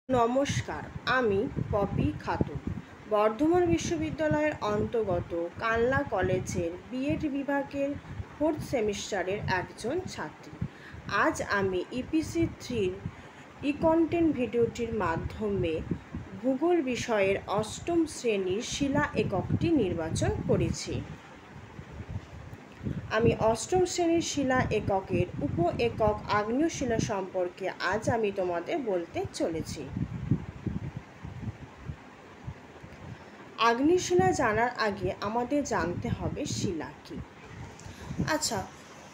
নমস্কার, আমি পপি খাতুন বর্ধমান বিশ্ববিদ্যালয়ের অন্তর্গত কানলা কলেজের বিএড বিভাগের 4th সেমিস্টারের একজন ছাত্রী। আজ আমি EPC3 কন্টেন্ট ভিডিওটির মাধ্যমে ভূগোল বিষয়ের 8ম শ্রেণীর শিলা এককটি নির্বাচন করেছি। আমি 8ম শ্রেণীর শিলা এককের উপ একক আগ্নেয় শিলা সম্পর্কে আজ আমি তোমাদের বলতে চলেছি। আগ্নেয় শিলা জানার আগে আমাদের জানতে হবে শিলা কী। আচ্ছা,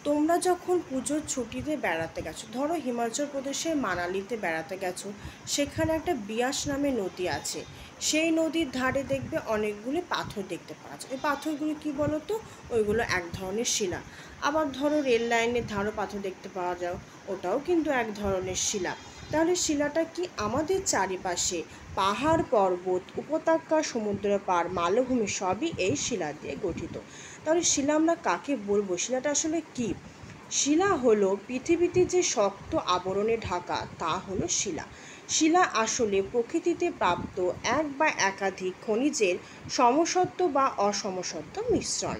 তোমরা যখন পুজোর ছুটিতে বেড়াতে গেছো, ধরো হিমাচল প্রদেশের মানালিতে বেড়াতে গেছো, সেখানে একটা বিয়াস নামে নদী আছে। সেই নদীর ধারে দেখবে অনেকগুলি পাথর দেখতে পাওয়া যায়। ওই পাথরগুলো কী বলো তো? ওইগুলো এক ধরনের শিলা। আবার ধরো রেল লাইনের ধারও পাথর দেখতে পাওয়া যায়, ওটাও কিন্তু এক ধরনের শিলা। তাহলে শিলাটা কি? আমাদের চারিপাশে পাহাড়, পর্বত, উপত্যকা, সমুদ্র পাড়, মালভূমি সবই এই শিলা দিয়ে গঠিত। তাহলে শিলা আমরা কাকে বলবো? শিলাটা আসলে কি? শিলা হলো পৃথিবীতে যে শক্ত আবরণে ঢাকা, তা হলো শিলা। শিলা আসলে প্রকৃতিতে প্রাপ্ত এক বা একাধিক খনিজের সমসত্ব বা অসমসত্ব মিশ্রণ।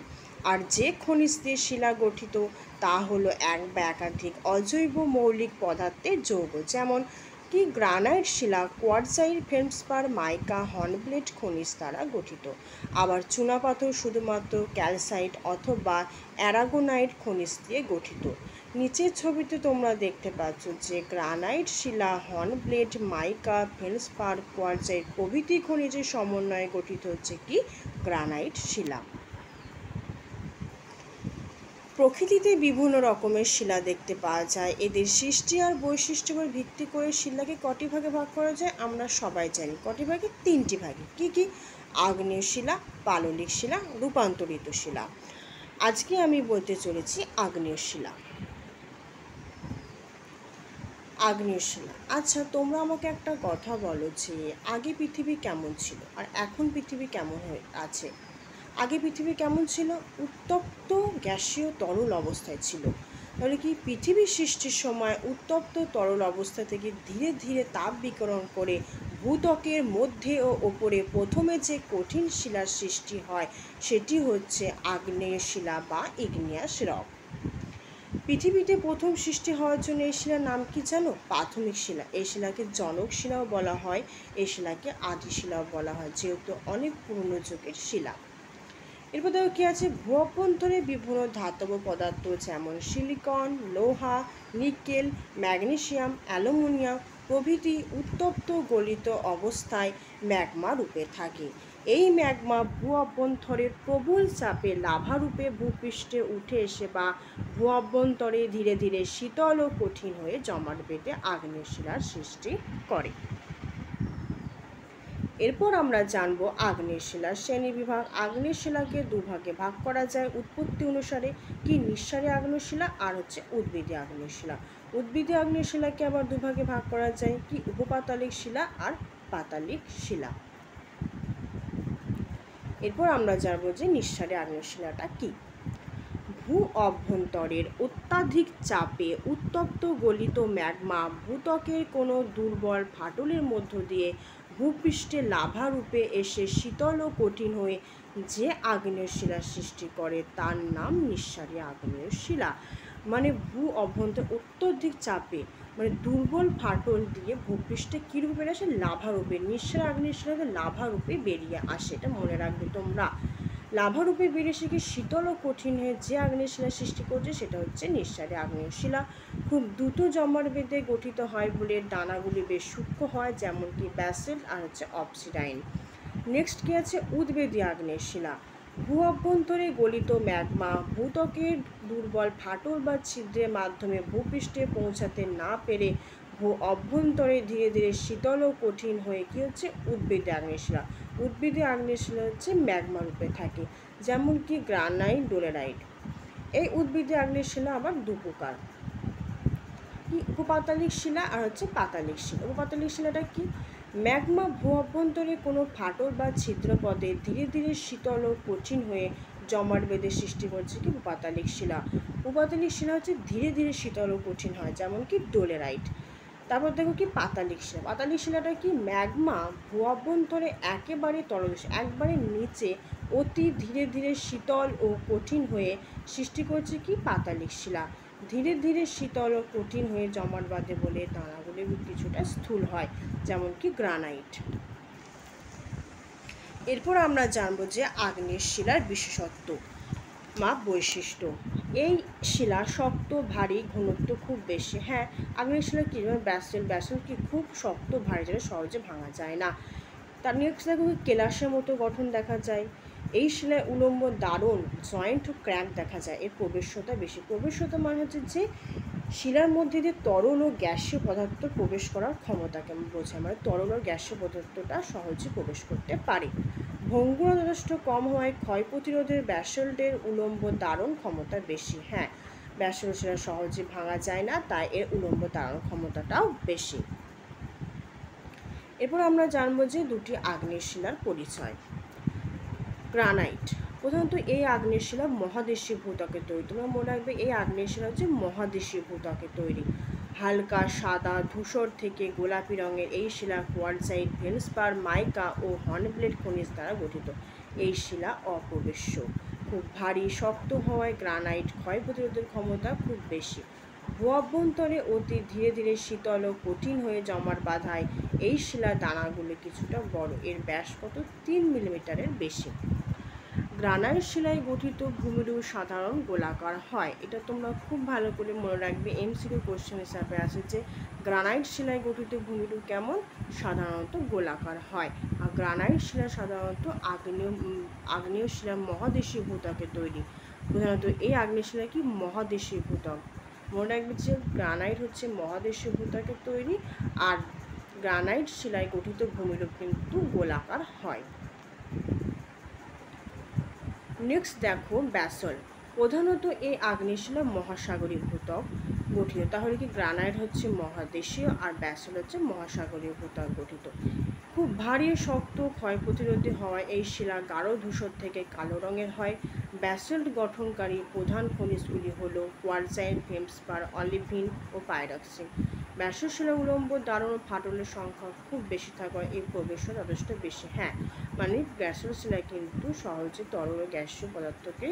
আর যে খনিজ দিয়ে শিলা গঠিত, তা হলো এক বা একাধিক অজৈব মৌলিক পদার্থের যৌগ, যেমন কি গ্রানাইট শিলা কোয়ার্টজাইট, ফেল্ডস্পার, মাইকা, হর্নব্লেড খনিজ দ্বারা গঠিত। আবার চুনাপাথর শুধুমাত্র ক্যালসাইট অথবা অ্যারাগোনাইট খনিজ দিয়ে গঠিত। নিচের ছবিতে তোমরা দেখতে পাচ্ছ যে গ্রানাইট শিলা, হর্নব্লেড, মাইকা, ফেল্ডস্পার, কোয়ার্টজাইট প্রভৃতি খনিজের সমন্বয়ে গঠিত হচ্ছে কি গ্রানাইট শিলা। প্রকৃতিতে বিভিন্ন রকমের শিলা দেখতে পাওয়া যায়। এদের সৃষ্টি আর বৈশিষ্ট্যের ভিত্তি করে শিলাকে কটি ভাগে ভাগ করা যায় আমরা সবাই জানি। কটি ভাগে? 3টি ভাগে। কি কি? আগ্নেয় শিলা, পাললিক শিলা, রূপান্তরিত শিলা। আজকে আমি বলতে চলেছি আগ্নেয় শিলা। আগ্নেয় শিলা। আচ্ছা, তোমরা আমাকে একটা কথা বলো যে আগে পৃথিবী কেমন ছিল আর এখন পৃথিবী কেমন হয়ে আছে? আগে পৃথিবী কেমন ছিল? উত্তপ্ত গ্যাসীয় তরল অবস্থায় ছিল। তাহলে কি পৃথিবী সৃষ্টির সময় উত্তপ্ত তরল অবস্থা থেকে ধীরে ধীরে তাপ বিকিরণ করে ভূত্বকের মধ্যে ও ওপরে প্রথমে যে কঠিন শিলার সৃষ্টি হয় সেটি হচ্ছে আগ্নেয় শিলা বা ইগনিয়াস রক। পৃথিবীতে প্রথম সৃষ্টি হওয়ার জন্য এই শিলার নাম কি জানো? প্রাথমিক শিলা। এই শিলাকে জনক শিলাও বলা হয়, এই শিলাকে আদি শিলাও বলা হয়, যেহেতু অনেক পুরনো যুগের শিলা। এরপর দেখো কী আছে? ভূ অভ্যন্তরে বিভিন্ন ধাতব পদার্থ যেমন সিলিকন, লোহা, নিকেল, ম্যাগনেসিয়াম, অ্যালুমিনিয়াম প্রভৃতি উত্তপ্ত গলিত অবস্থায় ম্যাগমা রূপে থাকে। এই ম্যাগমা ভূ অভ্যন্তরের প্রবল চাপে লাভা রূপে ভূপৃষ্ঠে উঠে এসে বা ভূ অভ্যন্তরে ধীরে ধীরে শীতল ও কঠিন হয়ে জমাট বেঁধে আগ্নেয় শিলার সৃষ্টি করে। এরপর আমরা জানব আগ্নেয় শিলার শ্রেণীবিভাগ। আগ্নেয় শিলাকে দুভাগে ভাগ করা যায় উৎপত্তি অনুসারে। কি? নিঃসারী আগ্নেয় শিলা আর হচ্ছে উদ্ভিদীয় আগ্নেয় শিলা। উদ্ভিদীয় আগ্নেয় শিলাকে আবার দুভাগে ভাগ করা যায়। কি? উপপাতালিক শিলা আর পাতালিক শিলা। এরপর আমরা জানব যে নিঃসারী আগ্নেয় শিলাটা কি। ভূ অভ্যন্তরের অত্যাধিক চাপে উত্তপ্ত গলিত ম্যাগমা ভূত্বকের কোনো দুর্বল ফাটলের মধ্য দিয়ে ভূপৃষ্ঠে লাভা রূপে এসে শীতল ও কঠিন হয়ে যে আগ্নেয় শিলার সৃষ্টি করে তার নাম নিঃসারী আগ্নেয় শিলা। মানে ভূ অভ্যন্তরে অত্যধিক চাপে মানে দুর্বল ফাটল দিয়ে ভূপৃষ্ঠে কী রূপে বেরিয়ে আসে? লাভা রূপে। নিঃসারী আগ্নেয় শিলাতে লাভা রূপে বেরিয়ে আসে, এটা মনে রাখবে তোমরা। লাভা রূপে বেরিয়ে এসে শীতল ও কঠিন হয়ে যে আগ্নেয় শিলা সৃষ্টি করছে সেটা হচ্ছে নিঃসারী আগ্নেয় শিলা। খুব দ্রুত জমাট বেঁধে গঠিত হয় বলে দানাগুলি বেশ সূক্ষ্ম হয়, যেমন কি ব্যাসল্ট আর হচ্ছে অবসিডাইন। নেক্সট কি আছে? উদ্ভিদীয় আগ্নেয় শিলা। ভূ অভ্যন্তরে গলিত ম্যাগমা ভূত্বকের দুর্বল ফাটল বা ছিদ্রের মাধ্যমে ভূপৃষ্ঠে পৌঁছাতে না পেরে ভূ অভ্যন্তরে ধীরে ধীরে শীতল ও কঠিন হয়ে কী হচ্ছে? উদ্ভিদীয় আগ্নেয় শিলা। উদ্ভিদীয় আগ্নেয় শিলা হচ্ছে ম্যাগমা রূপে থাকে, যেমন কি গ্রানাইট, ডোলেরাইট। এই উদ্ভিদীয় আগ্নেয় শিলা আবার দু প্রকার। কি? উপপাতালিক শিলা আর হচ্ছে পাতালিক শিলা। উপপাতালিক শিলাটা কি? ম্যাগমা ভূ অভ্যন্তরে কোনো ফাটল বা ছিদ্রপদে ধীরে ধীরে শীতল ও কঠিন হয়ে জমাট বেঁধে সৃষ্টি করছে কি উপাতালিক শিলা। উপাতালিক শিলা হচ্ছে ধীরে ধীরে শীতল ও কঠিন হয়, যেমন কি ডোলেরাইট। তারপর দেখো কি পাতালিক শিলা। পাতালিক শিলাটা কি ম্যাগমা ভূ অভ্যন্তরে একেবারে তলদেশে একবারে নিচে অতি ধীরে ধীরে শীতল ও কঠিন হয়ে সৃষ্টি করছে কি পাতালিক শিলা। ধীরে ধীরে শীতল ও কঠিন হয়ে জমাট বাঁধে বলে দানাগুলি কিছুটা স্থূল হয়, যেমন কি গ্রানাইট। এরপর আমরা জানবো যে আগ্নেয় শিলার বিশেষত্ব বা বৈশিষ্ট্য। এই শিলা শক্ত, ভারী, ঘনত্ব খুব বেশি। হ্যাঁ, আগ্নেয় শিলা কী যেমন ব্যাসল্ট কি খুব শক্ত, ভারী, যেটা সহজে ভাঙা যায় না। তার নিয়ে শিলাগুলো কেলাসের মতো গঠন দেখা যায়। এই শিলায় উলম্ব দারুণ জয়েন্ট ও ক্র্যাক দেখা যায়। এর প্রবেশ্যতা বেশি। প্রবেশ্যতা মানে হচ্ছে যে শিলার মধ্যে দিয়ে তরল ও গ্যাসীয় পদার্থ প্রবেশ করার ক্ষমতাকে বোঝায়, মানে তরল ও গ্যাসীয় পদার্থটা সহজে প্রবেশ করতে পারে। ভঙ্গুরতা যথেষ্ট কম হওয়ায় ক্ষয় প্রতিরোধের ব্যাসল্টের উলম্ব দারণ ক্ষমতা বেশি। হ্যাঁ, ব্যাসল্ট শিলা সহজে ভাঙা যায় না, তাই এর উলম্ব দারণ ক্ষমতাটাও বেশি। এরপর আমরা জানবো যে দুটি আগ্নেয় শিলার পরিচয়। গ্রানাইট। প্রধানত এই আগ্নেয় শিলা মহাদেশীয় ভূত্বকে তৈরি। তোমরা মনে রাখবে এই আগ্নেয় শিলা হচ্ছে মহাদেশীয় ভূত্বকে তৈরি। হালকা সাদা ধূসর থেকে গোলাপি রঙের এই শিলা কোয়ার্টজাইট, ফেলসপার, মাইকা ও হর্নব্লেড খনিজ দ্বারা গঠিত। এই শিলা অপ্রবেশ্য। খুব ভারী, শক্ত হওয়ায় গ্রানাইট ক্ষয় প্রতিরোধের ক্ষমতা খুব বেশি। ভূ অভ্যন্তরে অতি ধীরে ধীরে শীতল ও কঠিন হয়ে জমাট বাঁধায় এই শিলার দানাগুলি কিছুটা বড়। এর ব্যাস কত 3 মিলিমিটারের বেশি। গ্রানাইট শিলায় গঠিত ভূমিরূপ সাধারণ গোলাকার হয়। এটা তোমরা খুব ভালো করে মনে রাখবে, এমসিকিউ কোশ্চেন হিসাবে আসে যে গ্রানাইট শিলায় গঠিত ভূমিরূপ কেমন, সাধারণত গোলাকার হয়। আর গ্রানাইট শিলা সাধারণত আগ্নেয় শিলা মহাদেশীয় ভূত্বকে তৈরি। প্রধানত এই আগ্নেয় শিলা কি মহাদেশীয় ভূত্বক। মনে রাখবে যে গ্রানাইট হচ্ছে মহাদেশীয় ভূত্বকে তৈরি, আর গ্রানাইট শিলায় গঠিত ভূমিরূপ কিন্তু গোলাকার হয়। নেক্সট দেখো ব্যাসল্ট। প্রধানত এই আগ্নেয় শিলা মহাসাগরীয় ভূত্বক গঠিত। তাহলে কি গ্রানাইট হচ্ছে মহাদেশীয় আর ব্যাসল্ট হচ্ছে মহাসাগরীয় ভূত্বক গঠিত। খুব ভারী, শক্ত, ক্ষয় প্রতিরোধী হওয়ায় এই শিলা গাঢ় ধূসর থেকে কালো রঙের হয়। ব্যাসল্ট গঠনকারী প্রধান খনিজগুলি হলো কোয়ার্টজাইট, ফেলসপার, অলিভিন ও পাইরক্সিন। ব্যাসল্ট শিলা উলম্ব দারুণ ও ফাটলের সংখ্যা খুব বেশি থাকায় এই প্রবেশও যথেষ্ট বেশি। হ্যাঁ, মানে ব্যাসল্ট শিলা কিন্তু সহজে তরল ও গ্যাসীয় পদার্থকে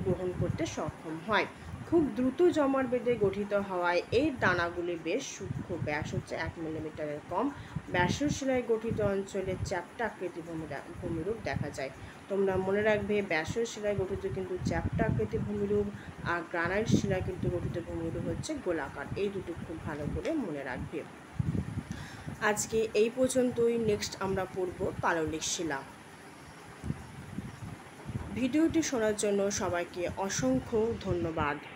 গ্রহণ করতে সক্ষম হয়। খুব দ্রুত জমাট বেঁধে গঠিত হওয়ায় এই দানাগুলি বেশ সূক্ষ্ম, ব্যাস হচ্ছে 1 মিলিমিটারের কম। ব্যাসল্ট শিলায় গঠিত অঞ্চলে চ্যাপ্টা আকৃতি ভূমিরূপ দেখা যায়। তোমরা মনে রাখবে ব্যাসল্ট শিলায় গঠিত কিন্তু চ্যাপ্টা আকৃতি ভূমিরূপ, আর গ্রানাইট শিলায় কিন্তু গঠিত ভূমিরূপ হচ্ছে গোলাকার। এই দুটো খুব ভালো করে মনে রাখবে। আজকে এই পর্যন্তই। নেক্সট আমরা পড়ব পাললিক শিলা। ভিডিওটি শোনার জন্য সবাইকে অসংখ্য ধন্যবাদ।